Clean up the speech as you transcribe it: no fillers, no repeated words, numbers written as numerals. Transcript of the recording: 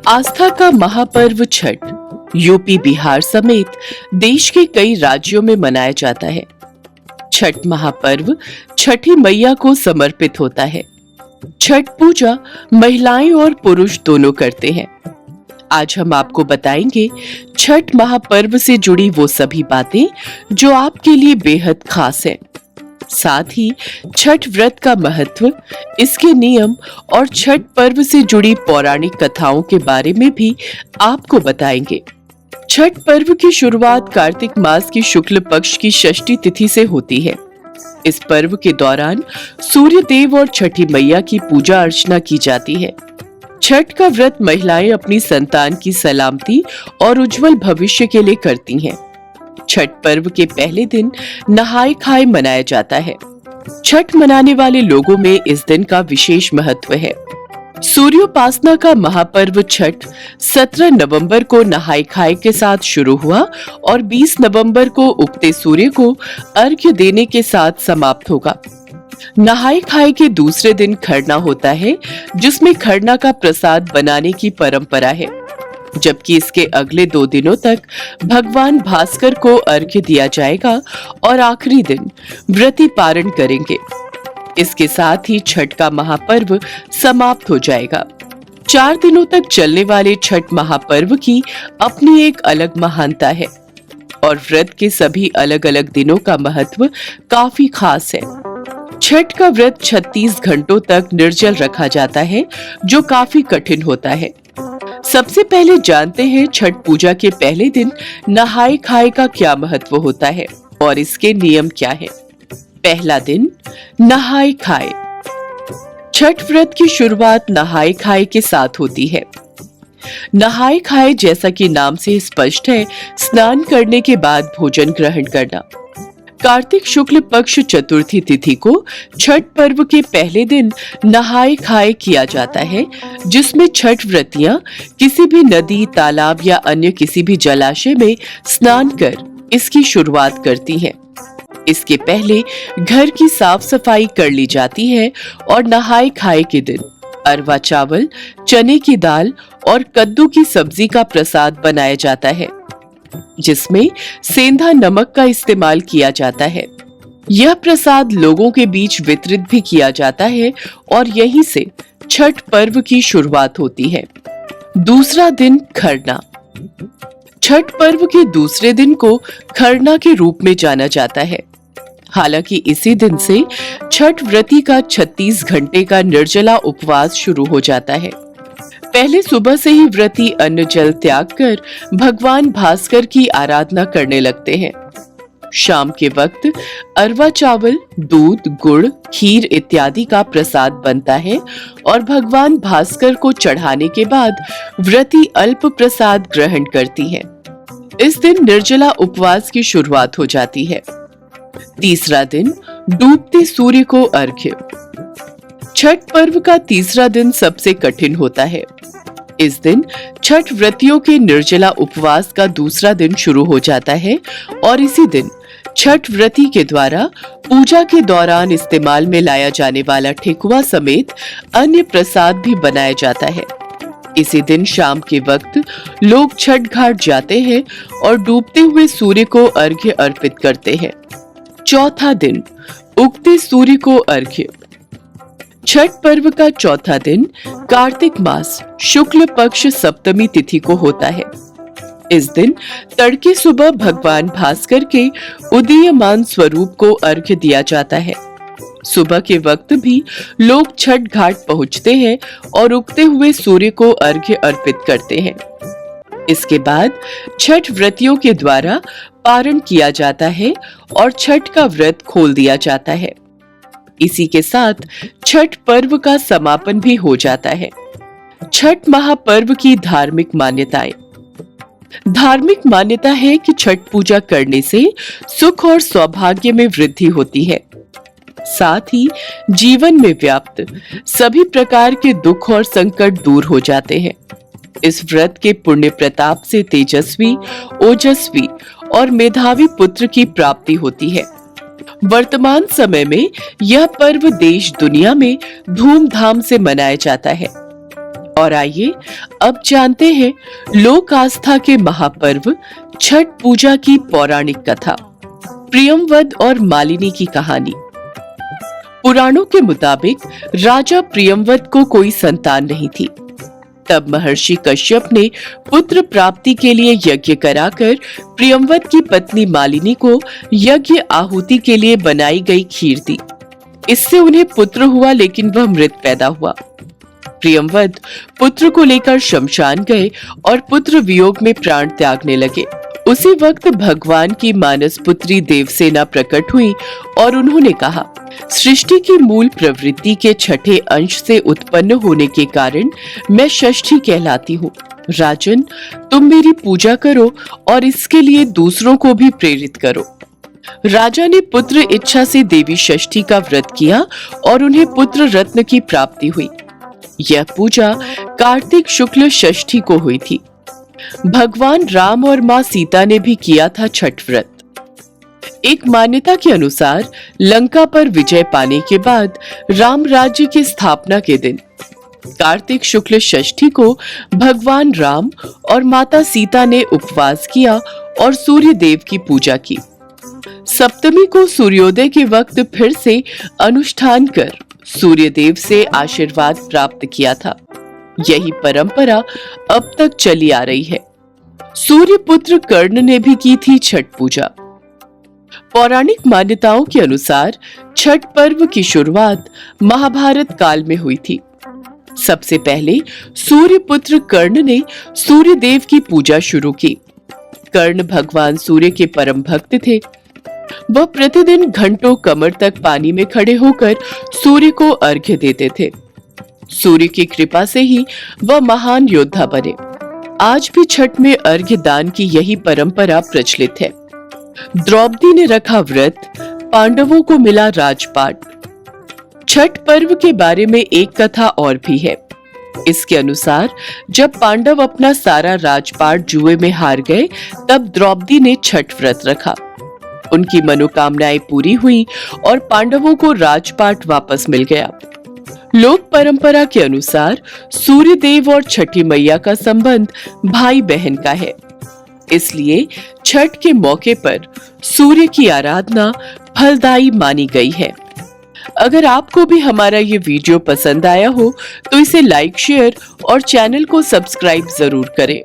आस्था का महापर्व छठ यूपी बिहार समेत देश के कई राज्यों में मनाया जाता है। छठ महापर्व छठी मैया को समर्पित होता है। छठ पूजा महिलाएं और पुरुष दोनों करते हैं। आज हम आपको बताएंगे छठ महापर्व से जुड़ी वो सभी बातें जो आपके लिए बेहद खास हैं। साथ ही छठ व्रत का महत्व, इसके नियम और छठ पर्व से जुड़ी पौराणिक कथाओं के बारे में भी आपको बताएंगे। छठ पर्व की शुरुआत कार्तिक मास की शुक्ल पक्ष की षष्ठी तिथि से होती है। इस पर्व के दौरान सूर्य देव और छठी मैया की पूजा अर्चना की जाती है। छठ का व्रत महिलाएं अपनी संतान की सलामती और उज्जवल भविष्य के लिए करती हैं। छठ पर्व के पहले दिन नहाय खाए मनाया जाता है। छठ मनाने वाले लोगों में इस दिन का विशेष महत्व है। सूर्योपासना का महापर्व छठ 17 नवंबर को नहाय खाए के साथ शुरू हुआ और 20 नवंबर को उगते सूर्य को अर्घ्य देने के साथ समाप्त होगा। नहाय खाए के दूसरे दिन खरना होता है, जिसमें खरना का प्रसाद बनाने की परंपरा है, जबकि इसके अगले 2 दिनों तक भगवान भास्कर को अर्घ्य दिया जाएगा और आखिरी दिन व्रती पारण करेंगे। इसके साथ ही छठ का महापर्व समाप्त हो जाएगा। 4 दिनों तक चलने वाले छठ महापर्व की अपनी एक अलग महानता है और व्रत के सभी अलग अलग दिनों का महत्व काफी खास है। छठ का व्रत 36 घंटों तक निर्जल रखा जाता है, जो काफी कठिन होता है। सबसे पहले जानते हैं छठ पूजा के पहले दिन नहाय खाए का क्या महत्व होता है और इसके नियम क्या है। पहला दिन नहाय खाए। छठ व्रत की शुरुआत नहाय खाए के साथ होती है। नहाय खाए जैसा कि नाम से स्पष्ट है, स्नान करने के बाद भोजन ग्रहण करना। कार्तिक शुक्ल पक्ष चतुर्थी तिथि को छठ पर्व के पहले दिन नहाय खाए किया जाता है, जिसमें छठ व्रतियां किसी भी नदी, तालाब या अन्य किसी भी जलाशय में स्नान कर इसकी शुरुआत करती हैं। इसके पहले घर की साफ सफाई कर ली जाती है और नहाय खाए के दिन अरवा चावल, चने की दाल और कद्दू की सब्जी का प्रसाद बनाया जाता है, जिसमें सेंधा नमक का इस्तेमाल किया जाता है। यह प्रसाद लोगों के बीच वितरित भी किया जाता है और यहीं से छठ पर्व की शुरुआत होती है। दूसरा दिन खरना। छठ पर्व के दूसरे दिन को खरना के रूप में जाना जाता है। हालांकि इसी दिन से छठ व्रती का 36 घंटे का निर्जला उपवास शुरू हो जाता है। पहले सुबह से ही व्रती अन्न जल त्याग कर भगवान भास्कर की आराधना करने लगते हैं। शाम के वक्त अरवा चावल, दूध, गुड़, खीर इत्यादि का प्रसाद बनता है और भगवान भास्कर को चढ़ाने के बाद व्रती अल्प प्रसाद ग्रहण करती हैं। इस दिन निर्जला उपवास की शुरुआत हो जाती है। तीसरा दिन डूबते सूर्य को अर्घ्य। छठ पर्व का तीसरा दिन सबसे कठिन होता है। इस दिन छठ व्रतियों के निर्जला उपवास का दूसरा दिन शुरू हो जाता है और इसी दिन छठ व्रती के द्वारा पूजा के दौरान इस्तेमाल में लाया जाने वाला ठेकुआ समेत अन्य प्रसाद भी बनाया जाता है। इसी दिन शाम के वक्त लोग छठ घाट जाते हैं और डूबते हुए सूर्य को अर्घ्य अर्पित करते हैं। चौथा दिन उगते सूर्य को अर्घ्य। छठ पर्व का चौथा दिन कार्तिक मास शुक्ल पक्ष सप्तमी तिथि को होता है। इस दिन तड़के सुबह भगवान भास्कर के उदीयमान स्वरूप को अर्घ्य दिया जाता है। सुबह के वक्त भी लोग छठ घाट पहुंचते हैं और उगते हुए सूर्य को अर्घ्य अर्पित करते हैं। इसके बाद छठ व्रतियों के द्वारा पारण किया जाता है और छठ का व्रत खोल दिया जाता है। इसी के साथ छठ पर्व का समापन भी हो जाता है। छठ महापर्व की धार्मिक मान्यताएं। धार्मिक मान्यता है कि छठ पूजा करने से सुख और सौभाग्य में वृद्धि होती है। साथ ही जीवन में व्याप्त सभी प्रकार के दुख और संकट दूर हो जाते हैं। इस व्रत के पुण्य प्रताप से तेजस्वी, ओजस्वी और मेधावी पुत्र की प्राप्ति होती है। वर्तमान समय में यह पर्व देश दुनिया में धूमधाम से मनाया जाता है और आइए अब जानते हैं लोक आस्था के महापर्व छठ पूजा की पौराणिक कथा, प्रियमवद और मालिनी की कहानी। पुराणों के मुताबिक राजा प्रियमवद को कोई संतान नहीं थी। तब महर्षि कश्यप ने पुत्र प्राप्ति के लिए यज्ञ कराकर प्रियमवद की पत्नी मालिनी को यज्ञ आहुति के लिए बनाई गई खीर दी। इससे उन्हें पुत्र हुआ, लेकिन वह मृत पैदा हुआ। प्रियमवद पुत्र को लेकर शमशान गए और पुत्र वियोग में प्राण त्यागने लगे। उसी वक्त भगवान की मानस पुत्री देवसेना प्रकट हुई और उन्होंने कहा, सृष्टि की मूल प्रवृत्ति के छठे अंश से उत्पन्न होने के कारण मैं षष्ठी कहलाती हूँ। राजन, तुम मेरी पूजा करो और इसके लिए दूसरों को भी प्रेरित करो। राजा ने पुत्र इच्छा से देवी षष्ठी का व्रत किया और उन्हें पुत्र रत्न की प्राप्ति हुई। यह पूजा कार्तिक शुक्ल षष्ठी को हुई थी। भगवान राम और मां सीता ने भी किया था छठ व्रत। एक मान्यता के अनुसार लंका पर विजय पाने के बाद राम राज्य की स्थापना के दिन कार्तिक शुक्ल षष्ठी को भगवान राम और माता सीता ने उपवास किया और सूर्य देव की पूजा की। सप्तमी को सूर्योदय के वक्त फिर से अनुष्ठान कर सूर्य देव से आशीर्वाद प्राप्त किया था। यही परंपरा अब तक चली आ रही है। सूर्य पुत्र कर्ण ने भी की थी छठ पूजा। पौराणिक मान्यताओं के अनुसार छठ पर्व की शुरुआत महाभारत काल में हुई थी। सबसे पहले सूर्य पुत्र कर्ण ने सूर्य देव की पूजा शुरू की। कर्ण भगवान सूर्य के परम भक्त थे। वह प्रतिदिन घंटों कमर तक पानी में खड़े होकर सूर्य को अर्घ्य देते थे। सूर्य की कृपा से ही वह महान योद्धा बने। आज भी छठ में अर्घ्य दान की यही परंपरा प्रचलित है। द्रौपदी ने रखा व्रत, पांडवों को मिला राजपाट। छठ पर्व के बारे में एक कथा और भी है। इसके अनुसार जब पांडव अपना सारा राजपाट जुए में हार गए, तब द्रौपदी ने छठ व्रत रखा। उनकी मनोकामनाएं पूरी हुई और पांडवों को राजपाट वापस मिल गया। लोक परंपरा के अनुसार सूर्य देव और छठी मैया का संबंध भाई बहन का है। इसलिए छठ के मौके पर सूर्य की आराधना फलदायी मानी गई है। अगर आपको भी हमारा ये वीडियो पसंद आया हो तो इसे लाइक, शेयर और चैनल को सब्सक्राइब जरूर करें।